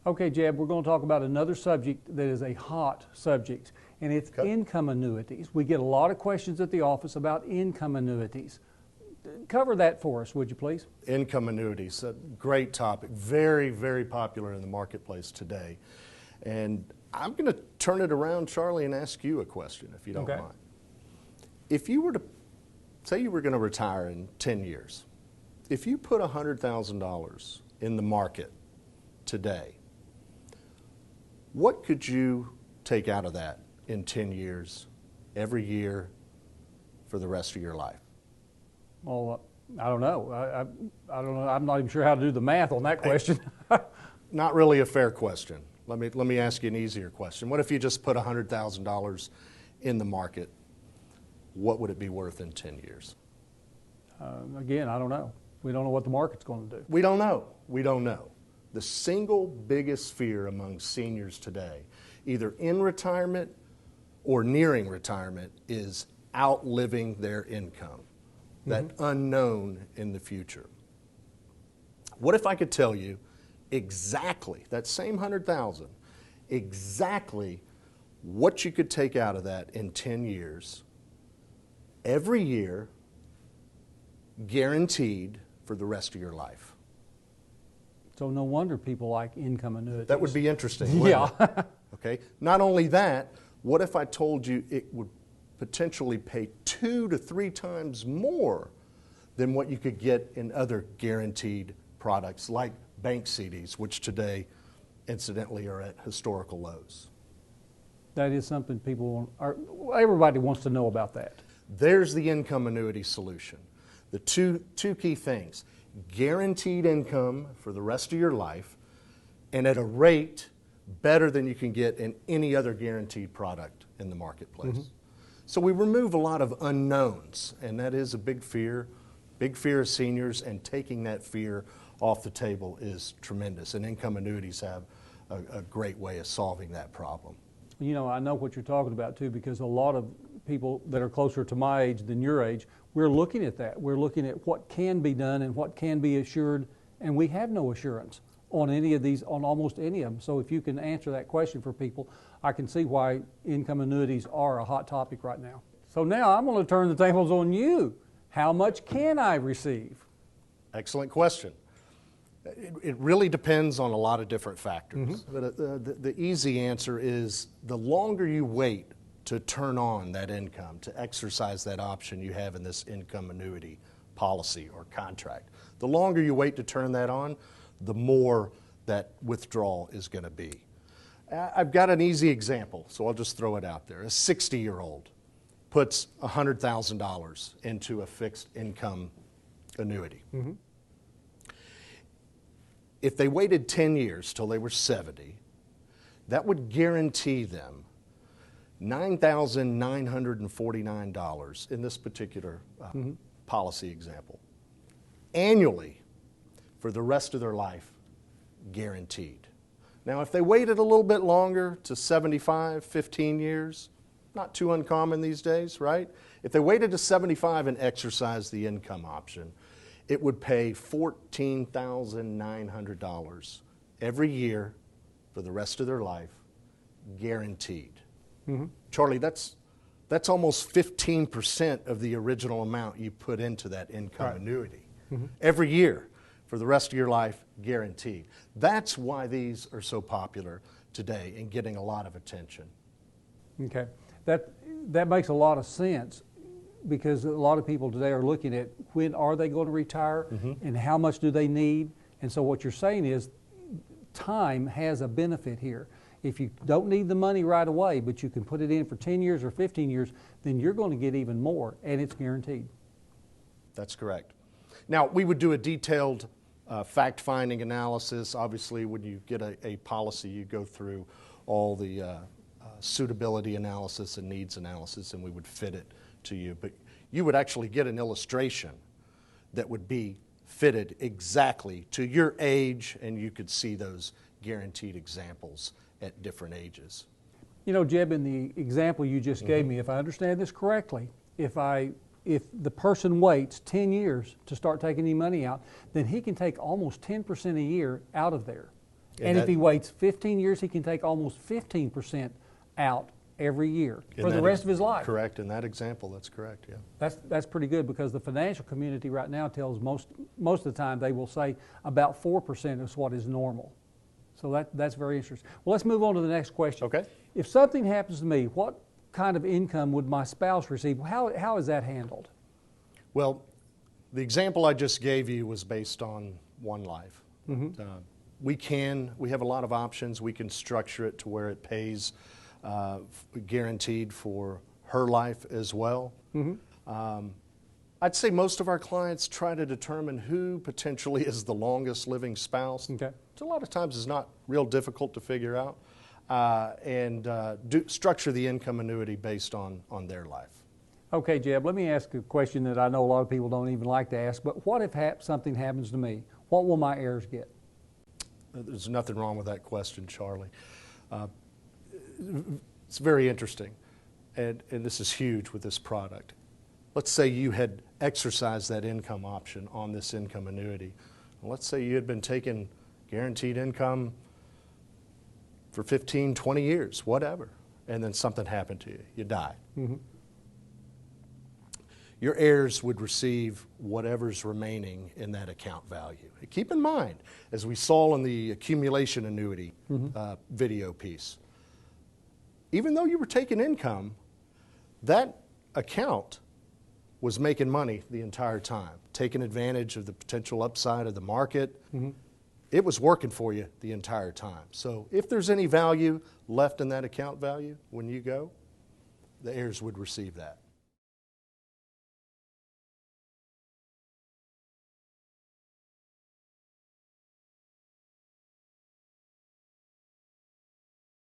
Okay, Jeb, we're going to talk about another subject that is a hot subject, and it's income annuities. We get a lot of questions at the office about income annuities. Cover that for us, would you please? Income annuities, a great topic, very, very popular in the marketplace today. And I'm going to turn it around, Charlie, and ask you a question, if you don't mind. If you were to, say you were going to retire in 10 years, if you put $100,000 in the market today, what could you take out of that in 10 years, every year, for the rest of your life? Well, I don't know. I don't know. I'm not even sure how to do the math on that question. Not really a fair question. Let me ask you an easier question. What if you just put $100,000 in the market? What would it be worth in 10 years? Again, I don't know. We don't know what the market's going to do. We don't know. We don't know. The single biggest fear among seniors today, either in retirement or nearing retirement, is outliving their income, that unknown in the future. What if I could tell you exactly, that same 100,000, exactly what you could take out of that in 10 years, every year, guaranteed for the rest of your life? So no wonder people like income annuities. That would be interesting, wouldn't it? Okay. Not only that, what if I told you it would potentially pay 2 to 3 times more than what you could get in other guaranteed products like bank CDs, which today, incidentally, are at historical lows? That is something everybody wants to know about that. There's the income annuity solution. The two key things: guaranteed income for the rest of your life, and at a rate better than you can get in any other guaranteed product in the marketplace. So we remove a lot of unknowns, and that is a big fear of seniors, and taking that fear off the table is tremendous, and income annuities have a great way of solving that problem. You know, I know what you're talking about too, because a lot of people that are closer to my age than your age, we're looking at that. We're looking at what can be done and what can be assured, and we have no assurance on any of these, on almost any of them. So if you can answer that question for people, I can see why income annuities are a hot topic right now. So now I'm going to turn the tables on you. How much can I receive? Excellent question. It really depends on a lot of different factors. But the easy answer is, the longer you wait to turn on that income, to exercise that option you have in this income annuity policy or contract, the longer you wait to turn that on, the more that withdrawal is going to be. I've got an easy example, so I'll just throw it out there. A 60-year-old puts $100,000 into a fixed income annuity. If they waited 10 years till they were 70, that would guarantee them $9,949 in this particular policy example, annually for the rest of their life, guaranteed. Now, if they waited a little bit longer to 75, 15 years, not too uncommon these days, right? If they waited to 75 and exercised the income option, it would pay $14,900 every year for the rest of their life, guaranteed. Charlie, that's almost 15% of the original amount you put into that income annuity. Every year for the rest of your life, guaranteed. That's why these are so popular today and getting a lot of attention. Okay, that makes a lot of sense, because a lot of people today are looking at when are they going to retire and how much do they need. And so what you're saying is time has a benefit here. If you don't need the money right away, but you can put it in for 10 years or 15 years, then you're going to get even more, and it's guaranteed. That's correct. Now, we would do a detailed fact-finding analysis. Obviously, when you get a policy, you go through all the suitability analysis and needs analysis, and we would fit it to you. But you would actually get an illustration that would be fitted exactly to your age, and you could see those guaranteed examples at different ages. You know, Jeb, in the example you just gave me, if I understand this correctly, if the person waits 10 years to start taking any money out, then he can take almost 10% a year out of there. And if he waits 15 years, he can take almost 15% out every year for the rest of his life. Correct. In that example, that's correct, yeah. That's pretty good, because the financial community right now tells most of the time they will say about 4% is what is normal. So that's very interesting. Well, let's move on to the next question. Okay. If something happens to me, what kind of income would my spouse receive? How is that handled? Well, the example I just gave you was based on one life. Mm-hmm. We have a lot of options. We can structure it to where it pays guaranteed for her life as well. Mm-hmm. I'd say most of our clients try to determine who potentially is the longest living spouse. Okay. Which a lot of times is not real difficult to figure out, and structure the income annuity based on their life. Okay, Jeb, let me ask a question that I know a lot of people don't even like to ask, but what if something happens to me? What will my heirs get? There's nothing wrong with that question, Charlie. It's very interesting, and this is huge with this product. Let's say you had exercised that income option on this income annuity. Let's say you had been taking guaranteed income for 15, 20 years, whatever, and then something happened to you. You died. Mm-hmm. Your heirs would receive whatever's remaining in that account value. Keep in mind, as we saw in the accumulation annuity video piece, even though you were taking income, that account was making money the entire time, taking advantage of the potential upside of the market. Mm-hmm. It was working for you the entire time. So if there's any value left in that account value when you go, the heirs would receive that.